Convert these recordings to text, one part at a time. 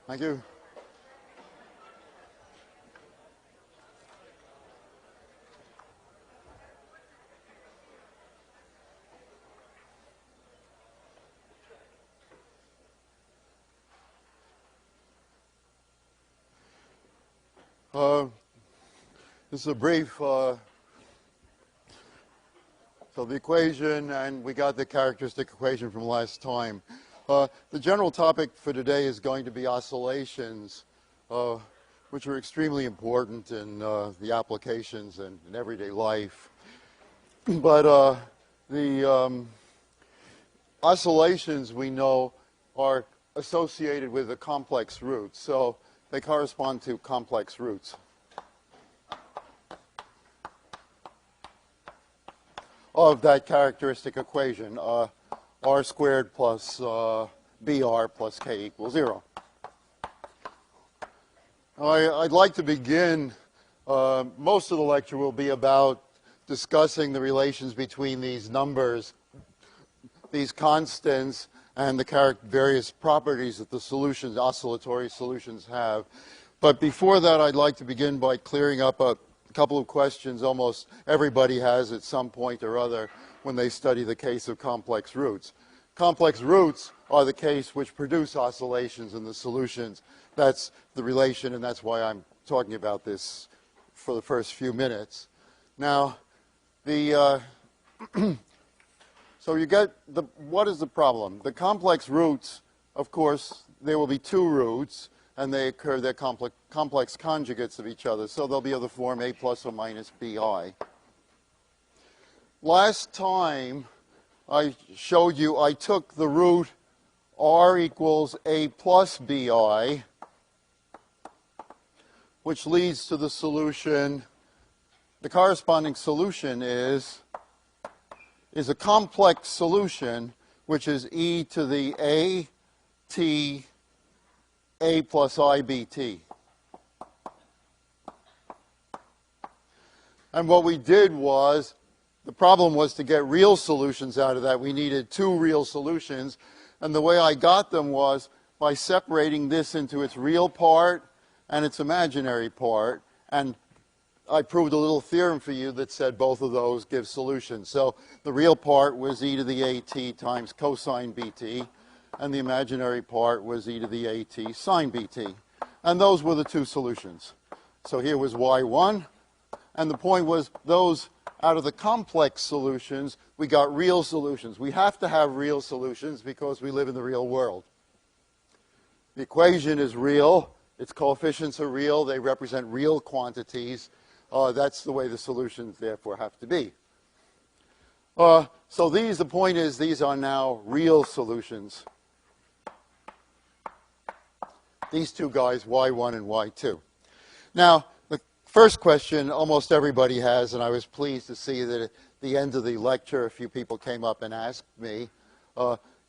Thank you. This is a brief, so the equation, and we got the characteristic equation from last time. The general topic for today is going to be oscillations, which are extremely important in the applications and in everyday life. But the oscillations, we know, are associated with the complex roots. So they correspond to complex roots of that characteristic equation, r squared plus br plus k equals 0. I'd like to begin, most of the lecture will be about discussing the relations between these numbers, these constants, and the various properties that the solutions, oscillatory solutions, have. But before that, I'd like to begin by clearing up a couple of questions almost everybody has at some point or other when they study the case of complex roots. Complex roots are the case which produce oscillations in the solutions. That's the relation, and that's why I'm talking about this for the first few minutes. Now, so you get what is the problem? The complex roots, of course, there will be two roots, and they're complex conjugates of each other. So they'll be of the form a plus or minus bi. Last time I showed you I took the root r equals a plus bi, which leads to the solution. The corresponding solution is a complex solution, which is e to the a t a plus ibt. And what we did was, the problem was to get real solutions out of that. We needed two real solutions. And the way I got them was by separating this into its real part and its imaginary part. And I proved a little theorem for you that said both of those give solutions. So the real part was e to the at times cosine bt, and the imaginary part was e to the at sine bt. And those were the two solutions. So here was y1, and the point was those, out of the complex solutions, we got real solutions. We have to have real solutions because we live in the real world. The equation is real. Its coefficients are real. They represent real quantities. That's the way the solutions, therefore, have to be. So the point is, these are now real solutions. These two guys, y1 and y2. Now, the first question almost everybody has, and I was pleased to see that at the end of the lecture, a few people came up and asked me,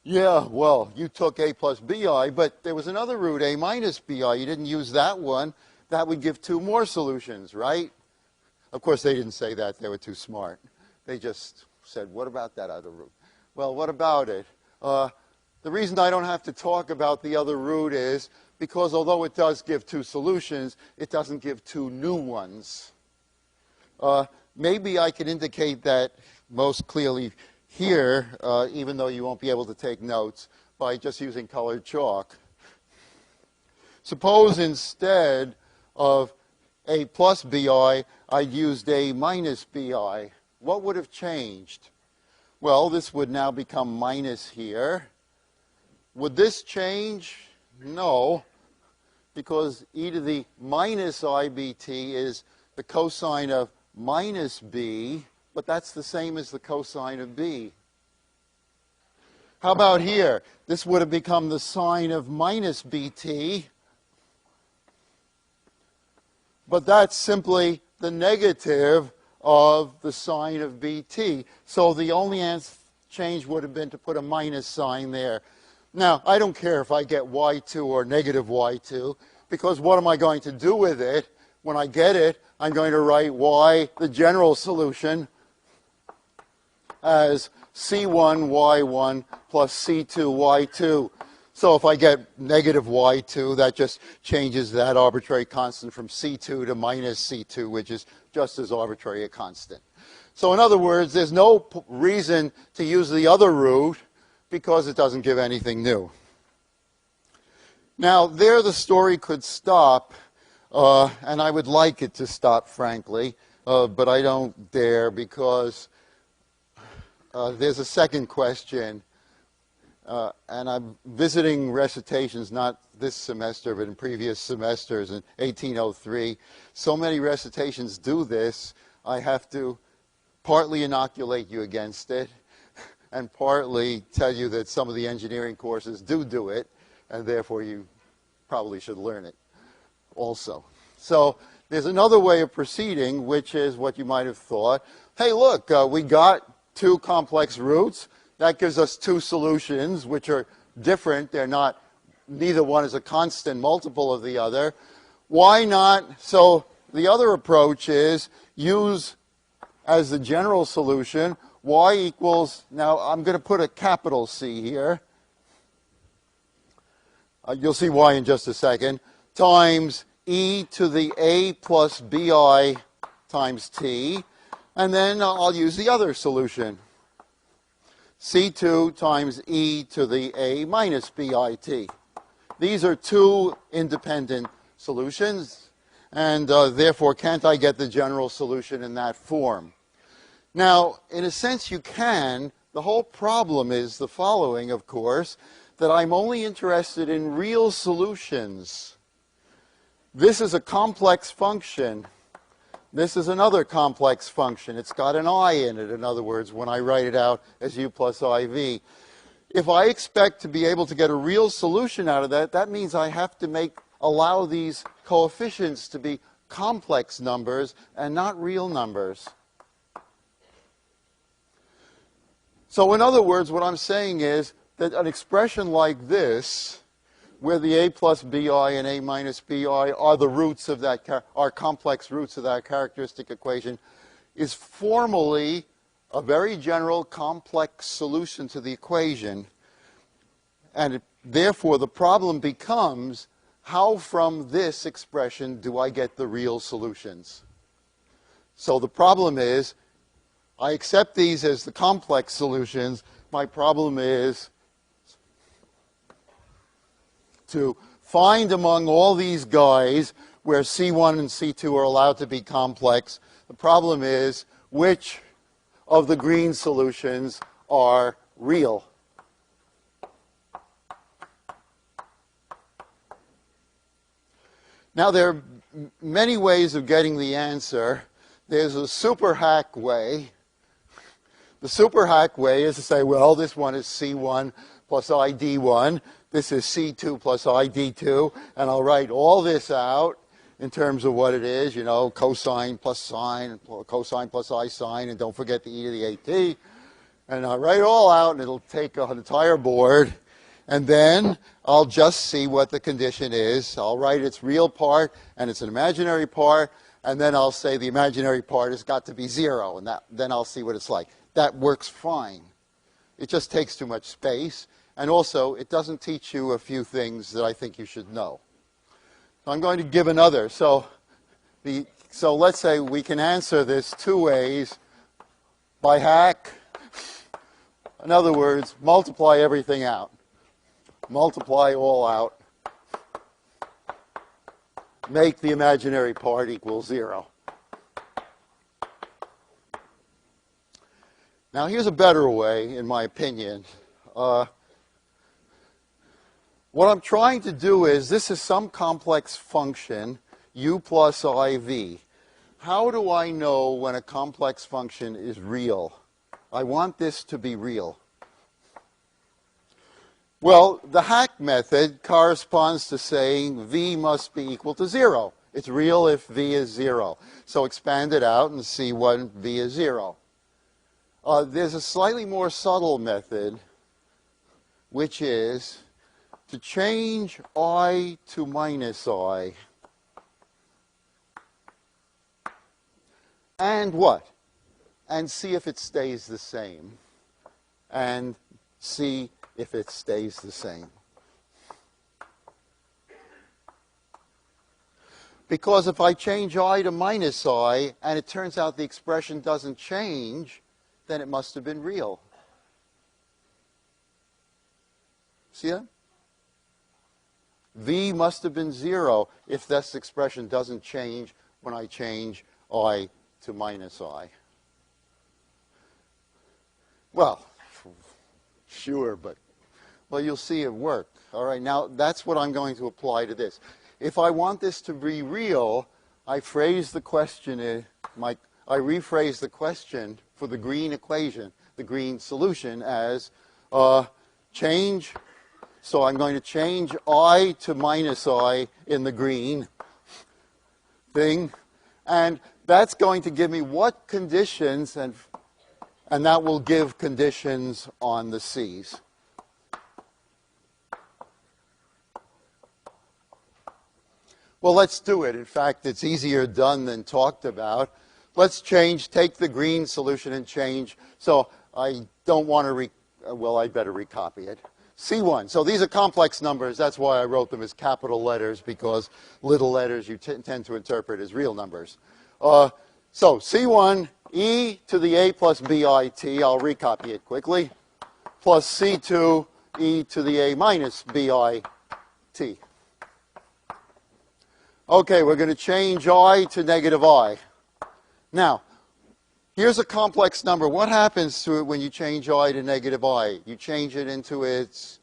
yeah, well, you took a plus bi, but there was another root, a minus bi. You didn't use that one. That would give two more solutions, right? Of course, they didn't say that. They were too smart. They just said, what about that other root? Well, what about it? The reason I don't have to talk about the other root is because although it does give two solutions, it doesn't give two new ones. Maybe I could indicate that most clearly here, even though you won't be able to take notes, by just using colored chalk. Suppose instead of a plus bi, I'd used a minus bi. What would have changed? Well, this would now become minus here. Would this change? No, because e to the minus ibt is the cosine of minus b, but that's the same as the cosine of b. How about here? This would have become the sine of minus bt, but that's simply the negative of the sine of bt. So the only change would have been to put a minus sign there. Now, I don't care if I get y2 or negative y2, because what am I going to do with it? When I get it, I'm going to write y, the general solution, as c1 y1 plus c2 y2. So if I get negative y2, that just changes that arbitrary constant from c2 to minus c2, which is just as arbitrary a constant. So in other words, there's no reason to use the other root because it doesn't give anything new. Now, there the story could stop, and I would like it to stop, frankly, but I don't dare because there's a second question. And I'm visiting recitations, not this semester, but in previous semesters in 1803. So many recitations do this, I have to partly inoculate you against it, and partly tell you that some of the engineering courses do it, and therefore you probably should learn it also. So there's another way of proceeding, which is what you might have thought. Hey, look, we got two complex roots. That gives us two solutions, which are different. They're not, neither one is a constant multiple of the other. Why not? So the other approach is use as the general solution y equals, now I'm going to put a capital C here. You'll see why in just a second, times e to the a plus bi times t. And then I'll use the other solution. C2 times e to the a minus bit. These are two independent solutions, and therefore can't I get the general solution in that form? Now, in a sense you can. The whole problem is the following, of course, that I'm only interested in real solutions. This is a complex function. This is another complex function. It's got an I in it, in other words, when I write it out as u plus iv. If I expect to be able to get a real solution out of that, that means I have to allow these coefficients to be complex numbers and not real numbers. So in other words, what I'm saying is that an expression like this, where the a plus bi and a minus bi are the roots of that, are complex roots of that characteristic equation, is formally a very general complex solution to the equation. And therefore, the problem becomes, how from this expression do I get the real solutions? So the problem is, I accept these as the complex solutions. My problem is to find among all these guys where C1 and C2 are allowed to be complex. The problem is which of the green solutions are real. Now there are many ways of getting the answer. There's a super hack way. The super hack way is to say, well, this one is C1 plus ID1. This is C2 plus ID2, and I'll write all this out in terms of what it is, you know, cosine plus sine, cosine plus I sine, and don't forget the e to the at. And I'll write it all out, and it'll take an entire board. And then I'll just see what the condition is. I'll write its real part and its an imaginary part, and then I'll say the imaginary part has got to be 0, and then I'll see what it's like. That works fine. It just takes too much space. And also, it doesn't teach you a few things that I think you should know. So I'm going to give another. So let's say we can answer this two ways by hack. In other words, multiply everything out. Multiply all out. Make the imaginary part equal 0. Now, here's a better way, in my opinion. What I'm trying to do is, this is some complex function, u plus iv. How do I know when a complex function is real? I want this to be real. Well, the hack method corresponds to saying v must be equal to 0. It's real if v is 0. So expand it out and see when v is 0. There's a slightly more subtle method, which is to change I to minus I. And what? And see if it stays the same. And see if it stays the same. Because if I change I to minus I, and it turns out the expression doesn't change, then it must have been real. See that? V must have been 0 if this expression doesn't change when I change I to minus I. Well, sure, but, well, you'll see it work. All right, now that's what I'm going to apply to this. If I want this to be real, I rephrase the question for the green equation, the green solution, as change. So I'm going to change I to minus I in the green thing. And that's going to give me what conditions, and that will give conditions on the C's. Well, let's do it. In fact, it's easier done than talked about. Let's take the green solution and change. So I don't want to, well, I better recopy it. C1. So these are complex numbers. That's why I wrote them as capital letters, because little letters you tend to interpret as real numbers. So C1, e to the a plus bit, I'll recopy it quickly, plus C2, e to the a minus bit. Okay, we're going to change I to negative I. Now, here's a complex number. What happens to it when you change I to negative I? You change it into its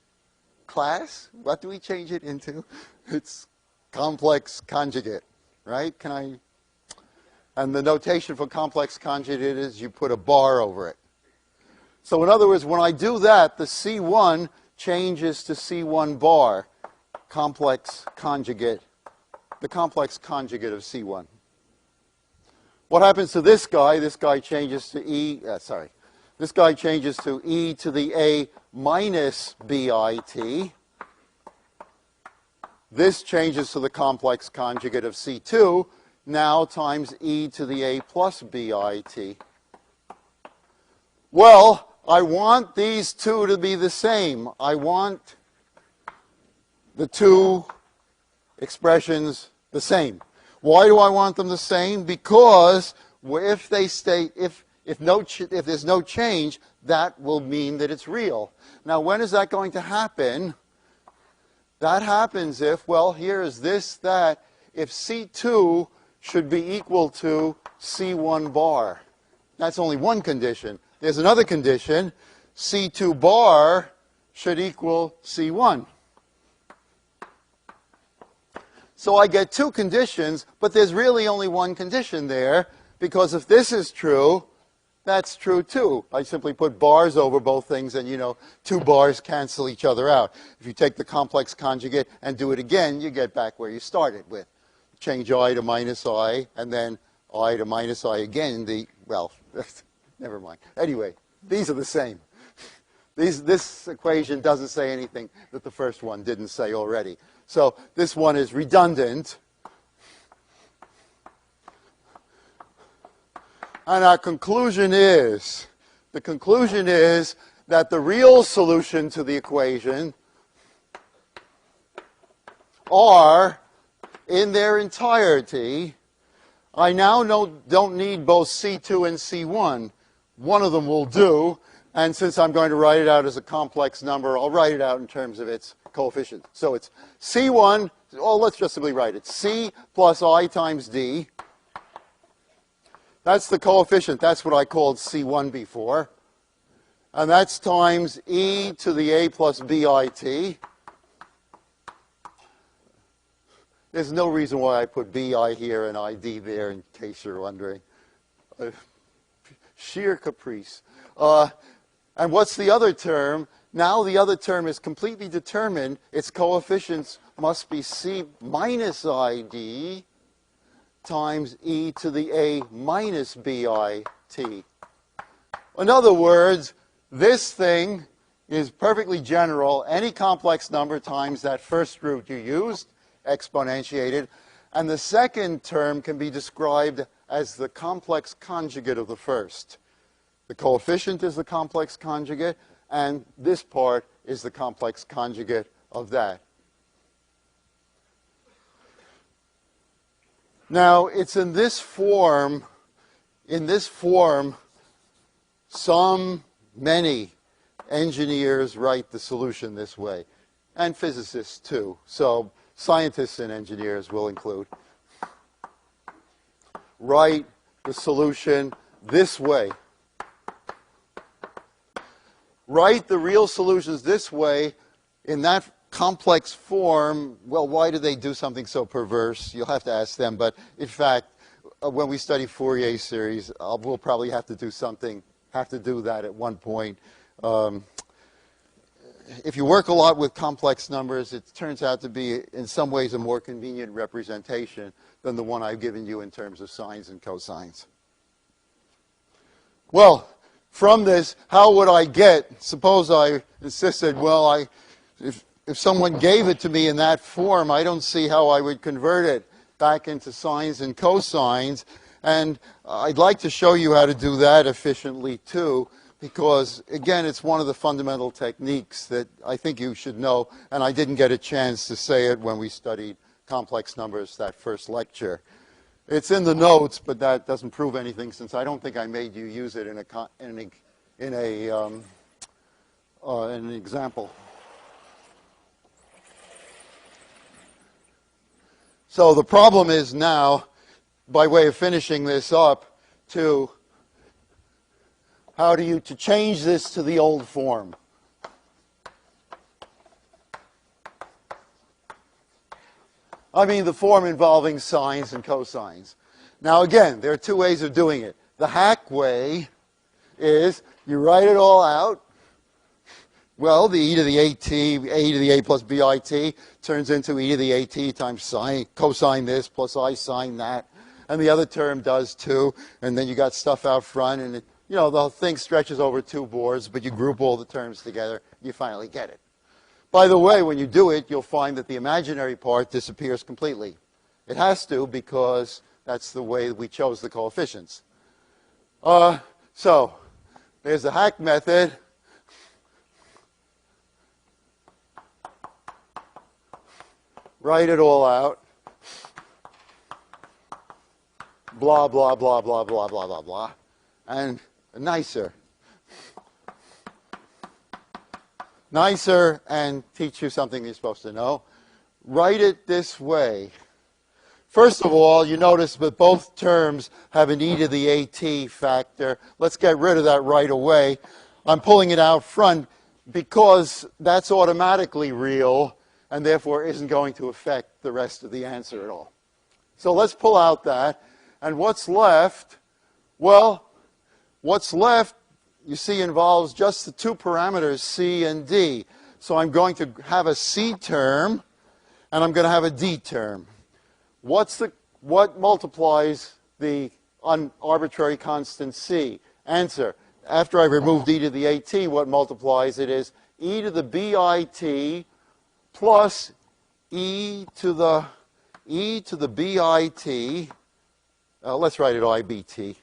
class? What do we change it into? Its complex conjugate, right? And the notation for complex conjugate is you put a bar over it. So in other words, when I do that, the C1 changes to C1 bar, complex conjugate, the complex conjugate of C1. What happens to this guy? This guy changes to this guy changes to e to the a minus bit. This changes to the complex conjugate of C2, now times e to the a plus bit. Well, I want these two to be the same. I want the two expressions the same. Why do I want them the same? Because if there's no change, that will mean that it's real. Now, when is that going to happen? That happens if, well, here is this, that, if C2 should be equal to C1 bar. That's only one condition. There's another condition. C2 bar should equal C1. So I get two conditions, but there's really only one condition there, because if this is true, that's true too. I simply put bars over both things, and two bars cancel each other out. If you take the complex conjugate and do it again, you get back where you started with. Change I to minus I, and then I to minus I again. Well, never mind. Anyway, these are the same. This equation doesn't say anything that the first one didn't say already. So this one is redundant. And our conclusion is, that the real solution to the equation are, in their entirety, I now don't need both C2 and C1. One of them will do. And since I'm going to write it out as a complex number, I'll write it out in terms of its coefficient. So it's C1, let's just simply write it. C plus I times D. That's the coefficient. That's what I called C1 before. And that's times e to the a plus bit. There's no reason why I put bi here and id there, in case you're wondering. Sheer caprice. And what's the other term? Now the other term is completely determined. Its coefficients must be c minus id times e to the a minus bit. In other words, this thing is perfectly general. Any complex number times that first root you used, exponentiated. And the second term can be described as the complex conjugate of the first. The coefficient is the complex conjugate, and this part is the complex conjugate of that. Now, it's in this form, many engineers write the solution this way, and physicists too. So scientists and engineers will include. Write the solution this way. Write the real solutions this way in that complex form. Well, why do they do something so perverse? You'll have to ask them. But in fact, when we study Fourier series, we'll probably have to do that at one point. If you work a lot with complex numbers, it turns out to be, in some ways, a more convenient representation than the one I've given you in terms of sines and cosines. Well, from this, how would I get, suppose I insisted, well, if someone gave it to me in that form, I don't see how I would convert it back into sines and cosines. And I'd like to show you how to do that efficiently, too, because, again, it's one of the fundamental techniques that I think you should know, and I didn't get a chance to say it when we studied complex numbers that first lecture. It's in the notes, but that doesn't prove anything, since I don't think I made you use it in an example. So the problem is now, by way of finishing this up, to change this to the old form. I mean the form involving sines and cosines. Now again, there are two ways of doing it. The hack way is you write it all out. Well, the e to the at, a to the a plus bit turns into e to the at times sine, cosine this plus I sine that. And the other term does too. And then you got stuff out front, and it, the whole thing stretches over two boards, but you group all the terms together, you finally get it. By the way, when you do it, you'll find that the imaginary part disappears completely. It has to, because that's the way we chose the coefficients. So there's the hack method. Write it all out. Blah, blah, blah, blah, blah, blah, blah, blah. And nicer and teach you something you're supposed to know. Write it this way. First of all, you notice that both terms have an e to the at factor. Let's get rid of that right away. I'm pulling it out front because that's automatically real and therefore isn't going to affect the rest of the answer at all. So let's pull out that. And what's left? Well, what's left, you see, involves just the two parameters, c and d. So I'm going to have a c term, and I'm going to have a d term. What multiplies the arbitrary constant c? Answer. After I removed e to the at, what multiplies it is e to the bit plus e to the bit. Let's write it ibt.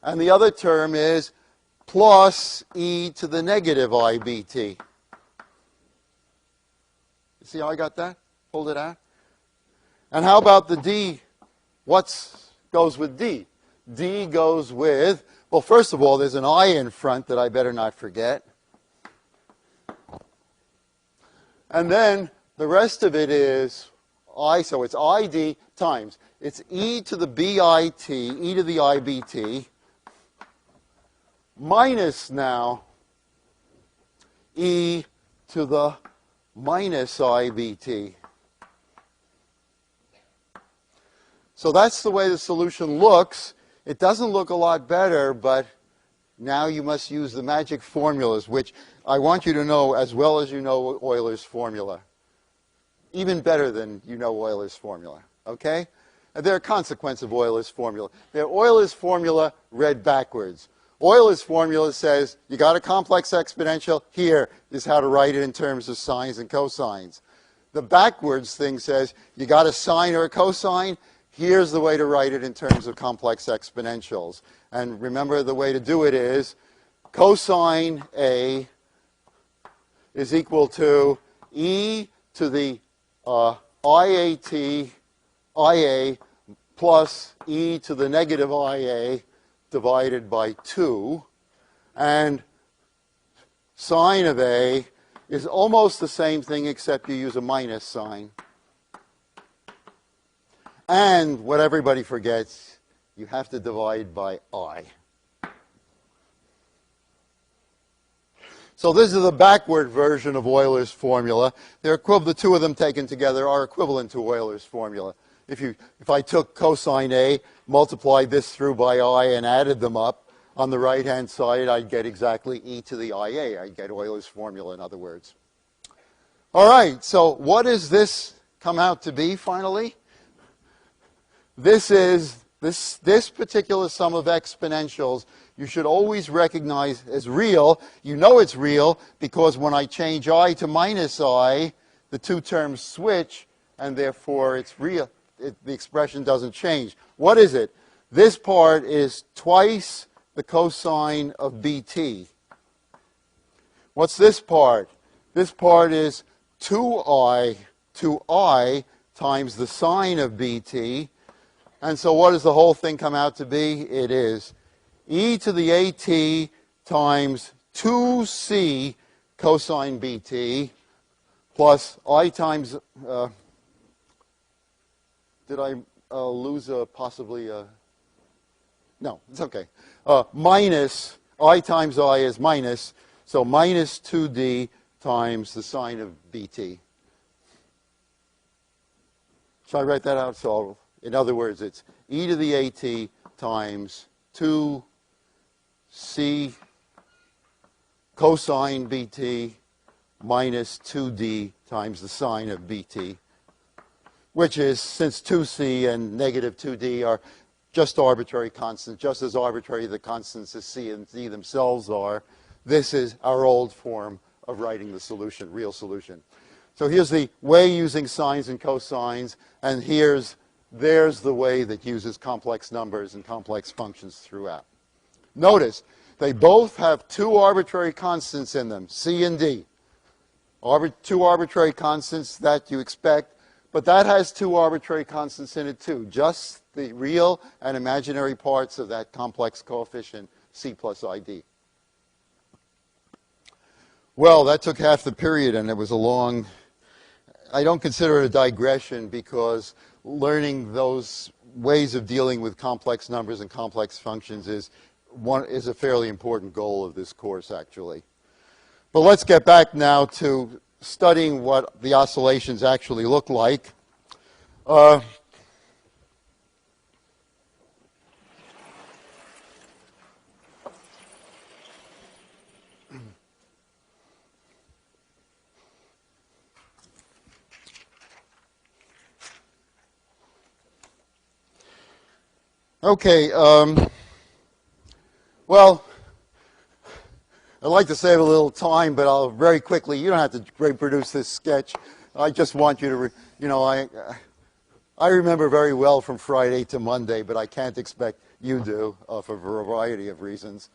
And the other term is plus e to the negative ibt. You see how I got that? Pulled it out. And how about the d? What goes with d? D goes with, well, first of all, there's an I in front that I better not forget. And then the rest of it is I, so it's id times. It's e to the bit, e to the ibt, minus now e to the minus ibt. So that's the way the solution looks. It doesn't look a lot better, but now you must use the magic formulas, which I want you to know as well as you know Euler's formula. Even better than you know Euler's formula, okay? And they're a consequence of Euler's formula. They're Euler's formula read backwards. Euler's formula says you got a complex exponential, here is how to write it in terms of sines and cosines. The backwards thing says you got a sine or a cosine, here's the way to write it in terms of complex exponentials. And remember, the way to do it is cosine A is equal to e to the IAT IA plus e to the negative IA divided by 2. And sine of A is almost the same thing except you use a minus sign. And what everybody forgets, you have to divide by I. So this is the backward version of Euler's formula. The two of them taken together are equivalent to Euler's formula. If I took cosine A, multiplied this through by I, and added them up, on the right-hand side, I'd get exactly e to the IA. I'd get Euler's formula, in other words. All right, so what does this come out to be, finally? This is this particular sum of exponentials you should always recognize as real. You know it's real because when I change I to minus I, the two terms switch, and therefore it's real. The expression doesn't change. What is it? This part is twice the cosine of BT. What's this part? This part is 2I times the sine of BT. And so what does the whole thing come out to be? It is e to the AT times 2C cosine BT plus I times, did I lose possibly a, no, it's okay. Minus, I times I is minus, so minus 2D times the sine of BT. Shall I write that out? So in other words, it's e to the AT times 2C cosine BT minus 2D times the sine of BT, which is, since 2C and negative 2D are just arbitrary constants, just as arbitrary the constants as C and D themselves are, this is our old form of writing the solution, real solution. So here's the way using sines and cosines, and there's the way that uses complex numbers and complex functions throughout. Notice, they both have two arbitrary constants in them, C and D. Two arbitrary constants that you expect, but that has two arbitrary constants in it too, just the real and imaginary parts of that complex coefficient, C plus ID. Well, that took half the period, and it was a long, I don't consider it a digression because learning those ways of dealing with complex numbers and complex functions is a fairly important goal of this course, actually. But let's get back now to studying what the oscillations actually look like. Okay, well, I'd like to save a little time, but I'll very quickly, you don't have to reproduce this sketch. I just want you to, I remember very well from Friday to Monday, but I can't expect you do for a variety of reasons.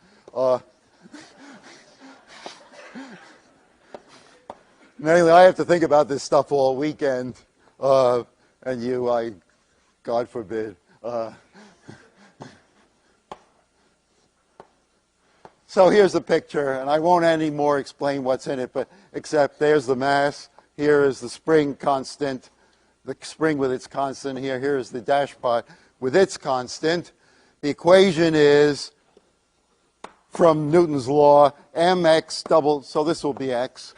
Mainly, I have to think about this stuff all weekend, and you, God forbid. So here's the picture, and I won't anymore explain what's in it, but except there's the mass, here is the spring constant, the spring with its constant here, here is the dashpot with its constant. The equation is, from Newton's law, mx double, so this will be x,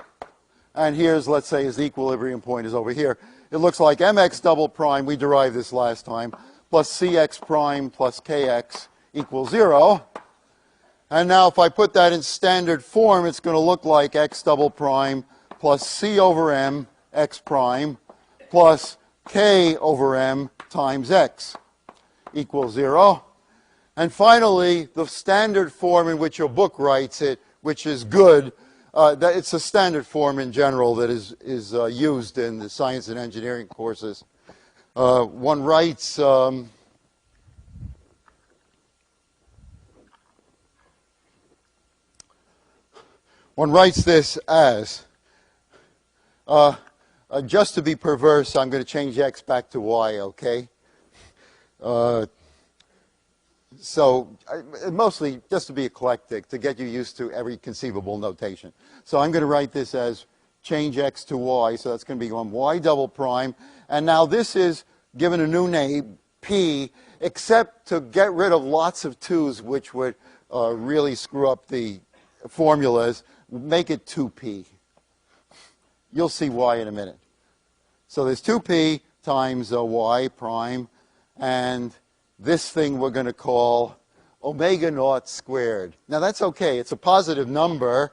and here's, let's say, his equilibrium point is over here. It looks like mx double prime, we derived this last time, plus cx prime plus kx equals 0. And now if I put that in standard form, it's going to look like x double prime plus c over m x prime plus k over m times x equals 0. And finally, the standard form in which your book writes it, which is good, it's a standard form in general that is used in the science and engineering courses. One writes... One writes this as, just to be perverse, I'm going to change x back to y, okay? Mostly just to be eclectic, to get you used to every conceivable notation. So I'm going to write this as change x to y, so that's going to be on y double prime. And now this is given a new name, p, except to get rid of lots of 2's, which would really screw up the formulas, make it 2p. You'll see why in a minute. So there's 2p times y prime, and this thing we're going to call omega naught squared. Now that's okay. It's a positive number.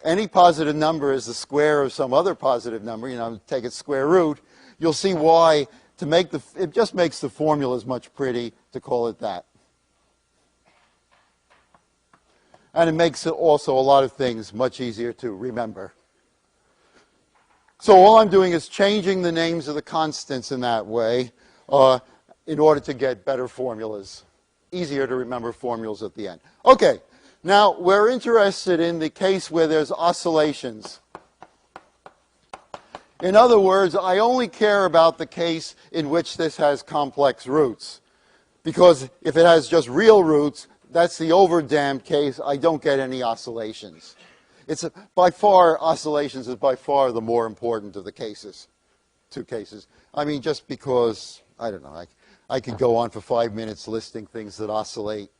Any positive number is the square of some other positive number. You know, take its square root. You'll see why. It just makes the formulas much pretty to call it that. And it makes also a lot of things much easier to remember. So all I'm doing is changing the names of the constants in that way in order to get better formulas. Easier to remember formulas at the end. Okay, now we're interested in the case where there's oscillations. In other words, I only care about the case in which this has complex roots. Because if it has just real roots, that's the overdamped case. I don't get any oscillations. Oscillations is by far the more important of the cases, two cases. I mean, just because, I don't know, I could go on for 5 minutes listing things that oscillate.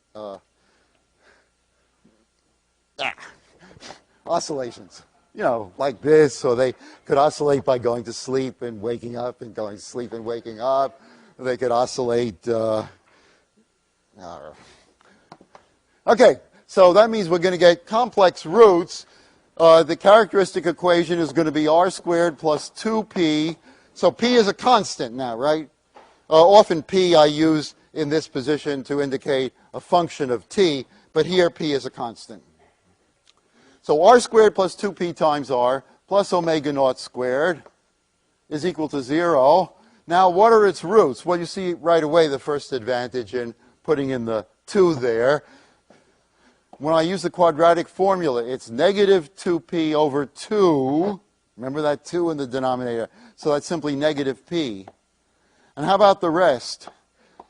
Oscillations. You know, like this, or they could oscillate by going to sleep and waking up and going to sleep and waking up. They could oscillate. Okay, so that means we're going to get complex roots. The characteristic equation is going to be r squared plus 2p. So p is a constant now, right? Often p I use in this position to indicate a function of t, but here p is a constant. So r squared plus 2p times r plus omega naught squared is equal to 0. Now, what are its roots? Well, you see right away the first advantage in putting in the 2 there. When I use the quadratic formula, it's negative 2p over 2. Remember that 2 in the denominator. So that's simply negative p. And how about the rest?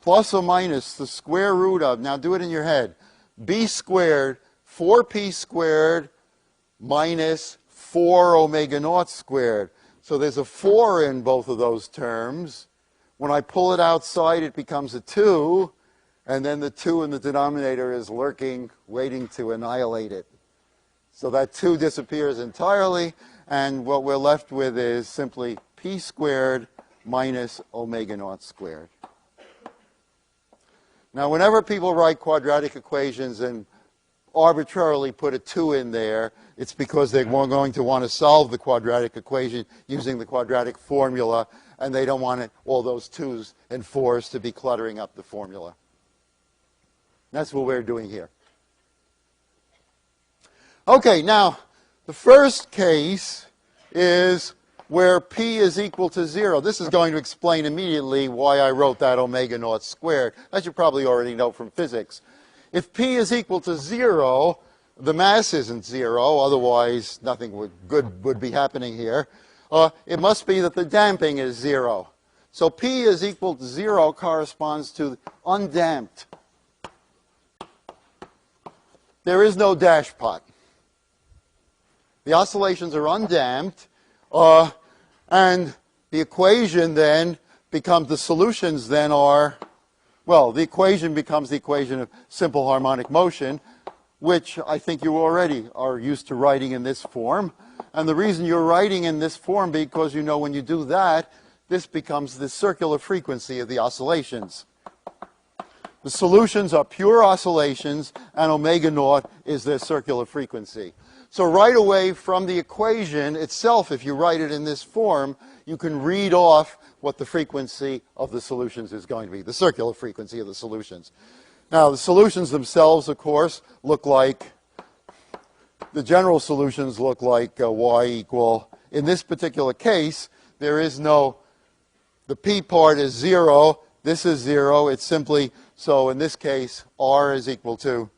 Plus or minus the square root of, now do it in your head, b squared, 4p squared, minus 4 omega naught squared. So there's a 4 in both of those terms. When I pull it outside, it becomes a 2. And then the 2 in the denominator is lurking, waiting to annihilate it. So that 2 disappears entirely, and what we're left with is simply p squared minus omega naught squared. Now, whenever people write quadratic equations and arbitrarily put a 2 in there, it's because they're going to want to solve the quadratic equation using the quadratic formula, and they don't want all those 2's and 4's to be cluttering up the formula. That's what we're doing here. Okay, now, the first case is where p is equal to 0. This is going to explain immediately why I wrote that omega naught squared. As you probably already know from physics. If p is equal to 0, the mass isn't 0, otherwise nothing good would be happening here. It must be that the damping is 0. So p is equal to 0 corresponds to undamped. There is no dash pot. The oscillations are undamped, and the equation then becomes, the solutions then are, well, the equation becomes the equation of simple harmonic motion, which I think you already are used to writing in this form. And the reason you're writing in this form, because you know when you do that, this becomes the circular frequency of the oscillations. The solutions are pure oscillations, and omega naught is their circular frequency. So right away from the equation itself, if you write it in this form, you can read off what the frequency of the solutions is going to be, the circular frequency of the solutions. Now, the solutions themselves, of course, look like, the general solutions look like y equal, in this particular case, there is no, the p part is 0, this is 0, it's simply, so in this case, r is equal to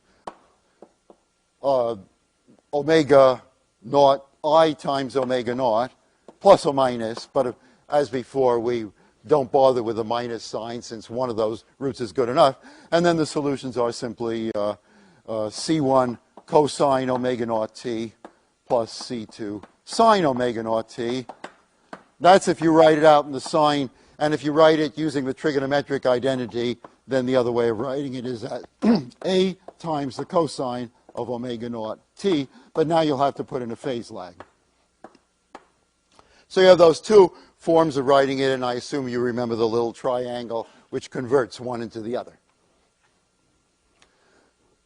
omega naught, I times omega naught, plus or minus, but as before, we don't bother with the minus sign since one of those roots is good enough. And then the solutions are simply C1 cosine omega naught t plus C2 sine omega naught t. That's if you write it out in the sign. And if you write it using the trigonometric identity, then the other way of writing it is that A times the cosine of omega naught t. But now you'll have to put in a phase lag. So you have those two forms of writing it, and I assume you remember the little triangle which converts one into the other.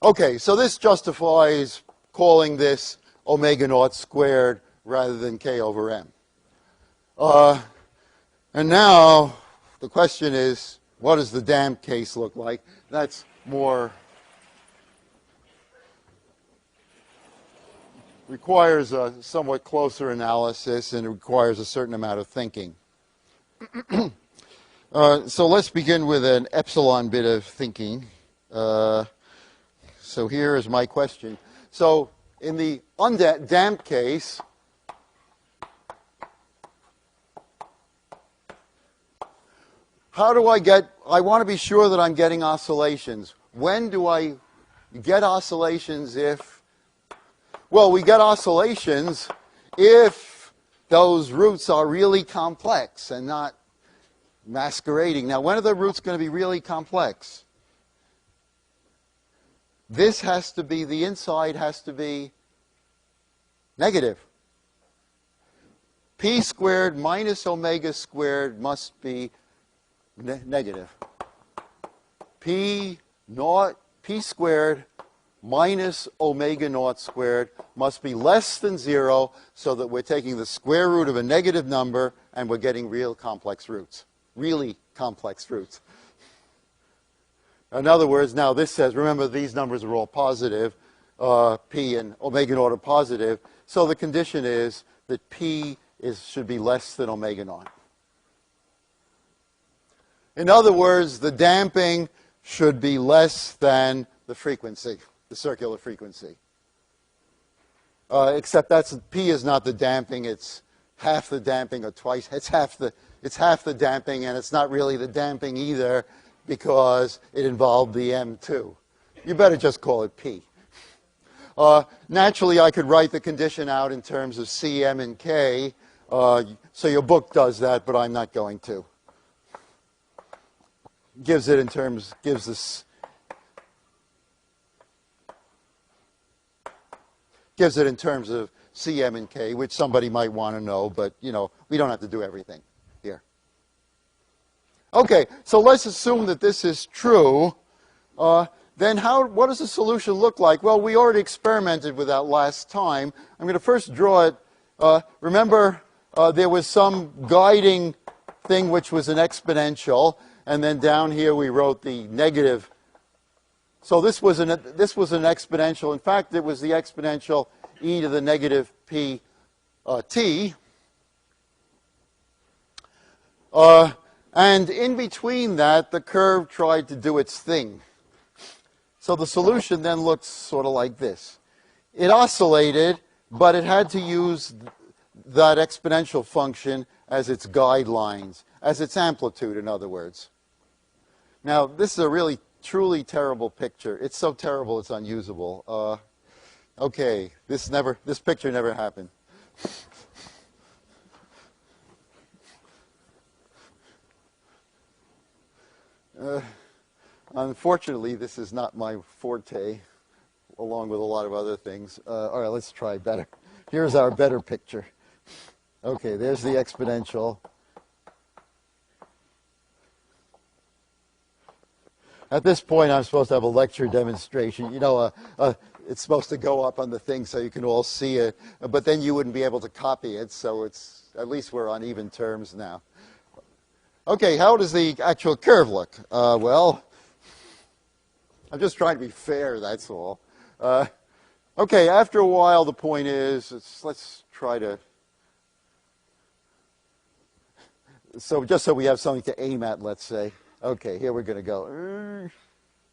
Okay, so this justifies calling this omega naught squared rather than k over m. And now the question is, what does the damped case look like? That's more, requires a somewhat closer analysis and it requires a certain amount of thinking. So let's begin with an epsilon bit of thinking. So here is my question. So in the damped case, how do I want to be sure that I'm getting oscillations. When do I get oscillations if, well, we get oscillations if those roots are really complex and not masquerading. Now, when are the roots going to be really complex? This has to be, the inside has to be negative. P squared minus omega squared must be negative. P squared minus omega naught squared must be less than 0 so that we're taking the square root of a negative number and we're getting real complex roots. Really complex roots. In other words, now this says, remember these numbers are all positive, P and omega naught are positive, so the condition is that P should be less than omega naught. In other words, the damping should be less than the frequency, the circular frequency. Except P is not the damping, it's half the damping or twice, it's half the damping, and it's not really the damping either because it involved the M2. You better just call it P. Naturally, I could write the condition out in terms of C, M, and K, so your book does that, but I'm not going to. Gives it in terms of C, M, and K, which somebody might want to know, but we don't have to do everything here. Okay, so let's assume that this is true. Then what does the solution look like? Well, we already experimented with that last time. I'm going to first draw it. Remember, there was some guiding thing which was an exponential, and then down here we wrote the negative. So this was an exponential. In fact, it was the exponential e to the negative p t. And in between that, the curve tried to do its thing. So the solution then looks sort of like this. It oscillated, but it had to use that exponential function as its guidelines, as its amplitude, in other words. Now, this is a really, truly terrible picture. It's so terrible it's unusable. Okay, this picture never happened. Unfortunately, this is not my forte, along with a lot of other things. All right, let's try better. Here's our better picture. Okay, there's the exponential. At this point, I'm supposed to have a lecture demonstration. It's supposed to go up on the thing so you can all see it, but then you wouldn't be able to copy it, so at least we're on even terms now. Okay, how does the actual curve look? Well, I'm just trying to be fair, that's all. Okay, after a while, the point is, let's try to... So just so we have something to aim at, let's say. Okay, here we're going to go. We're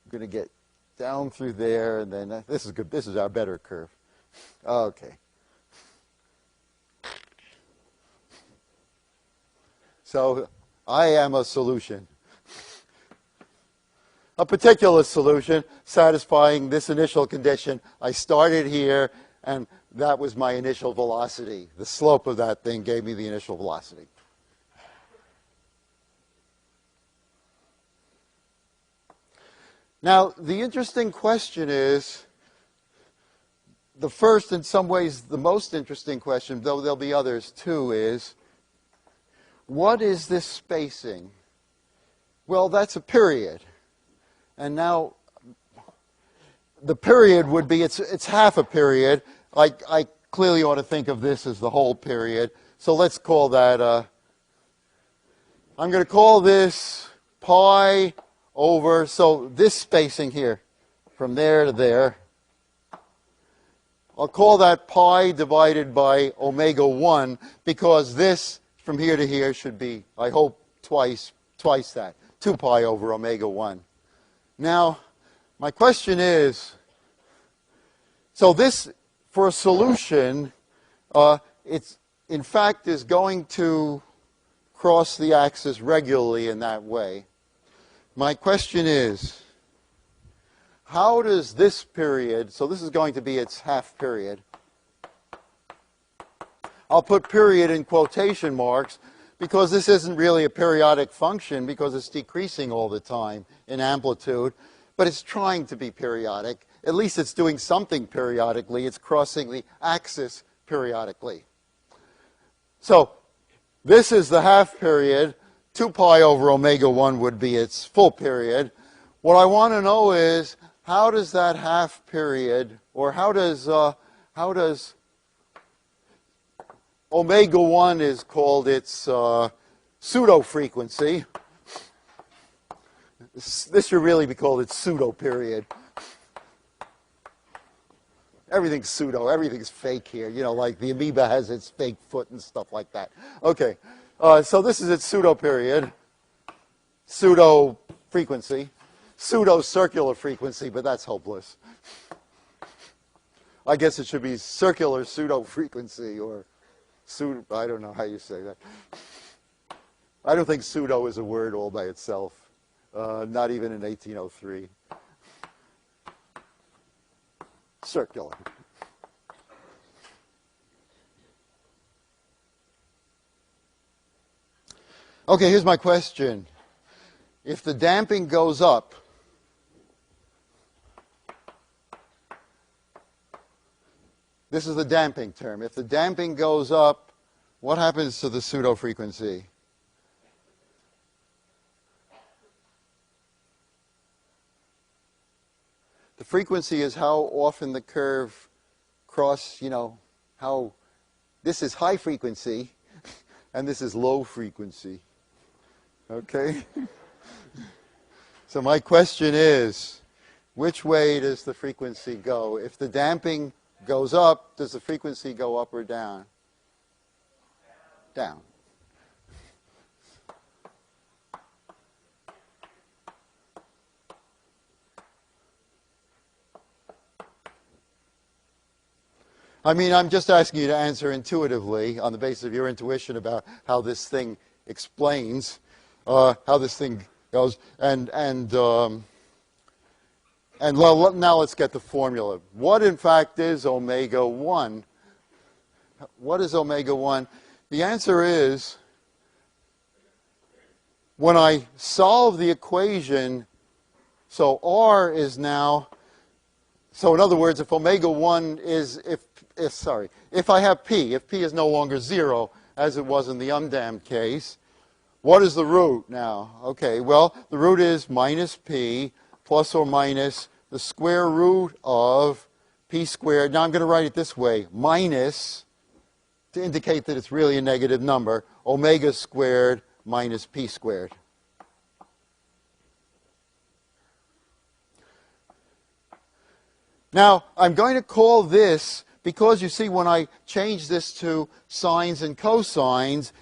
going to get down through there, and then this is good. This is our better curve. Okay. So I am a solution. A particular solution satisfying this initial condition. I started here, and that was my initial velocity. The slope of that thing gave me the initial velocity. Now, the interesting question is, the first, in some ways, the most interesting question, though there'll be others too, is, what is this spacing? Well, that's a period. And now, the period would be, it's half a period. I clearly ought to think of this as the whole period. So let's call that, I'm going to call this pi over, so this spacing here, from there to there, I'll call that pi divided by omega 1, because this, from here to here, should be, I hope, twice that, 2 pi over omega 1. Now, my question is, so this, for a solution, it's, in fact, is going to cross the axis regularly in that way. My question is, how does this period, so this is going to be its half period. I'll put period in quotation marks because this isn't really a periodic function because it's decreasing all the time in amplitude, but it's trying to be periodic. At least it's doing something periodically. It's crossing the axis periodically. So this is the half period. 2 pi over omega 1 would be its full period. What I want to know is, how does that half period, or how does omega 1 is called its pseudo-frequency. This should really be called its pseudo-period. Everything's pseudo, everything's fake here. You know, like the amoeba has its fake foot and stuff like that. Okay. So this is its pseudo-period, pseudo-frequency, pseudo-circular frequency, but that's hopeless. I guess it should be circular pseudo-frequency, or pseudo, I don't know how you say that. I don't think pseudo is a word all by itself, not even in 1803. Circular. Okay, here's my question. If the damping goes up, this is the damping term. If the damping goes up, what happens to the pseudo-frequency? The frequency is how often the curve how this is high frequency and this is low frequency. Okay? So my question is, which way does the frequency go? If the damping goes up, does the frequency go up or down? Down. I mean, I'm just asking you to answer intuitively on the basis of your intuition about how this thing explains, how this thing goes. And now let's get the formula. What, in fact, is omega 1? What is omega 1? The answer is, when I solve the equation, so R is now, so in other words, if omega 1 is, if I have P, if P is no longer 0, as it was in the undamped case, what is the root now? Okay, well, the root is minus P plus or minus the square root of P squared. Now I'm going to write it this way, minus, to indicate that it's really a negative number, omega squared minus P squared. Now, I'm going to call this, because you see when I change this to sines and cosines,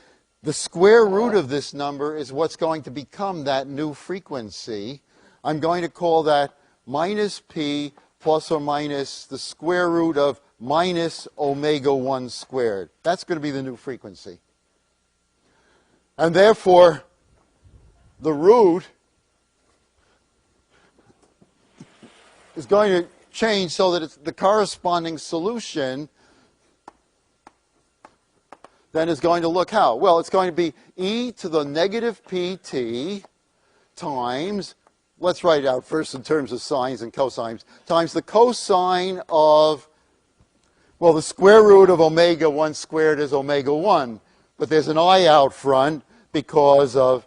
the square root of this number is what's going to become that new frequency. I'm going to call that minus P plus or minus the square root of minus omega 1 squared. That's going to be the new frequency. And therefore, the root is going to change so that it's the corresponding solution then is going to look how? Well, it's going to be e to the negative pt times, let's write it out first in terms of sines and cosines, times the cosine of, well, the square root of omega 1 squared is omega 1. But there's an I out front because of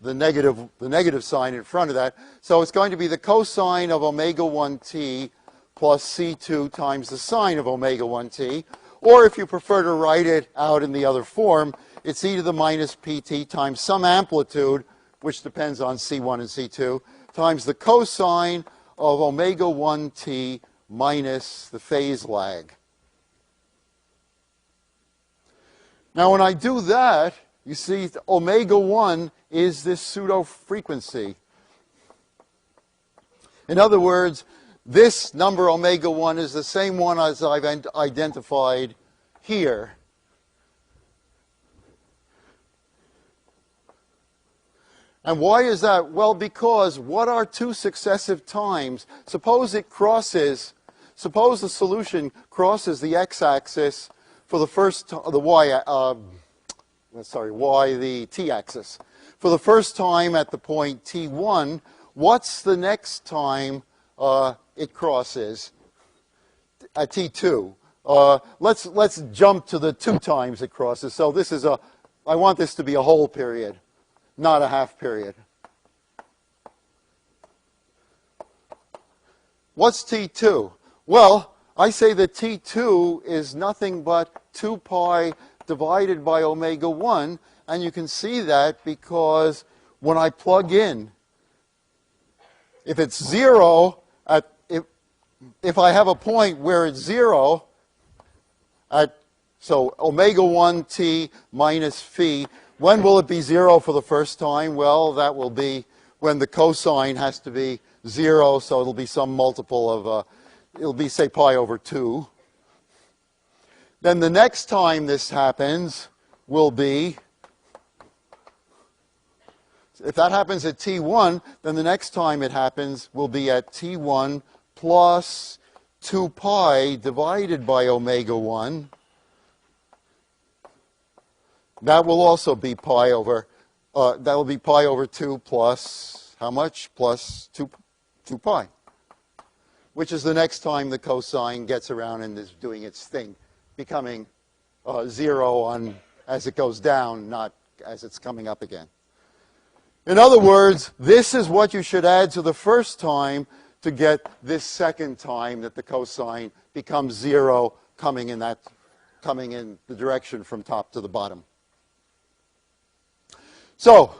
the negative sign in front of that. So it's going to be the cosine of omega 1t plus c2 times the sine of omega 1t. Or if you prefer to write it out in the other form, it's e to the minus pt times some amplitude, which depends on c1 and c2, times the cosine of omega 1t minus the phase lag. Now when I do that, you see omega 1 is this pseudo-frequency. In other words, this number omega 1 is the same one as I've identified here. And why is that? Well, because what are two successive times? Suppose the solution crosses the x-axis for the first, the t-axis. For the first time at the point t1, what's the next time it crosses? At t2. Let's jump to the 2 times it crosses. So this is I want this to be a whole period, not a half period. What's t2? Well, I say that t2 is nothing but 2 pi divided by omega 1, and you can see that because when I plug in, if it's 0, if I have a point where it's 0, so omega 1t minus phi, when will it be 0 for the first time? Well, that will be when the cosine has to be 0, so it'll be some multiple of, it'll be, say, pi over 2. Then the next time this happens will be, if that happens at t1, then the next time it happens will be at t1 plus 2 pi divided by omega 1. That will also be pi over, that will be pi over 2 plus, how much? Plus 2 pi, which is the next time the cosine gets around and is doing its thing, becoming 0 as it goes down, not as it's coming up again. In other words, this is what you should add to the first time to get this second time that the cosine becomes 0, coming in the direction from top to the bottom. So,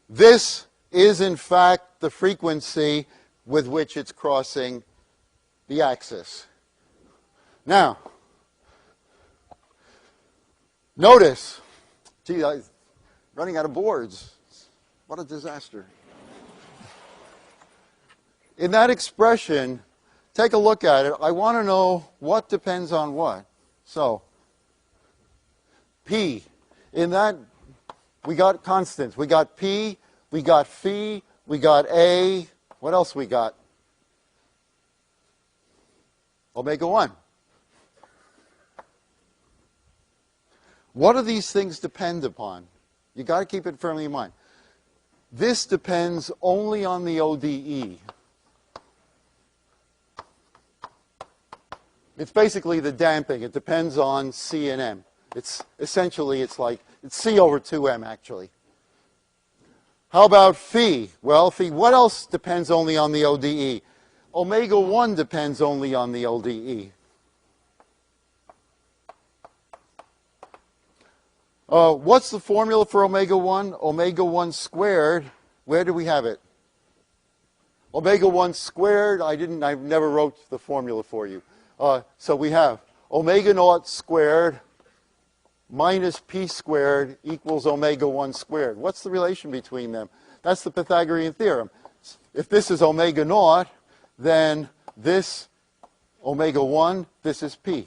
this is in fact the frequency with which it's crossing the axis. Now, notice, gee, I'm running out of boards. What a disaster. In that expression, take a look at it. I want to know what depends on what. So, P. In that, we got constants. We got P, we got phi, we got A. What else we got? Omega 1. What do these things depend upon? You've got to keep it firmly in mind. This depends only on the ODE. It's basically the damping. It depends on C and M. It's essentially, it's C over 2M, actually. How about phi? Well, phi, what else depends only on the ODE? Omega 1 depends only on the ODE. What's the formula for omega 1? Omega 1 squared. Where do we have it? Omega 1 squared, I never wrote the formula for you. So we have omega naught squared minus p squared equals omega 1 squared. What's the relation between them? That's the Pythagorean theorem. If this is omega naught, then this omega 1, this is p.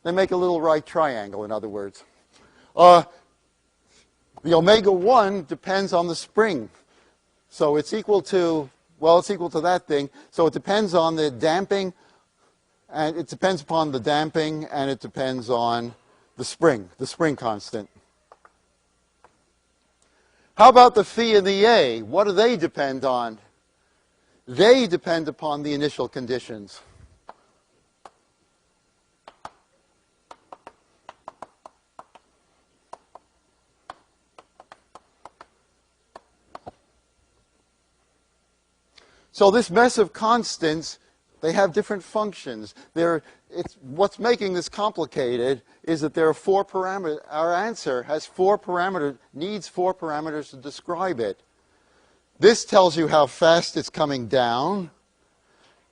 They make a little right triangle, in other words. The omega 1 depends on the spring. So it's equal to, well, it's equal to that thing. So it depends on the damping, and it depends upon the damping, and it depends on the spring constant. How about the phi and the A? What do they depend on? They depend upon the initial conditions. So this mess of constants, they have different functions. What's making this complicated is that there are 4 parameters. Our answer has 4 parameters, needs 4 parameters to describe it. This tells you how fast it's coming down.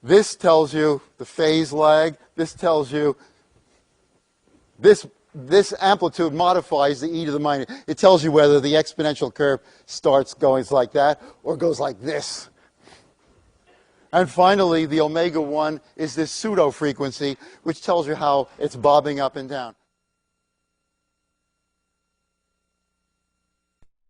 This tells you the phase lag. This tells you this amplitude modifies the e to the minus. It tells you whether the exponential curve starts going like that or goes like this. And finally, the omega 1 is this pseudo frequency, which tells you how it's bobbing up and down.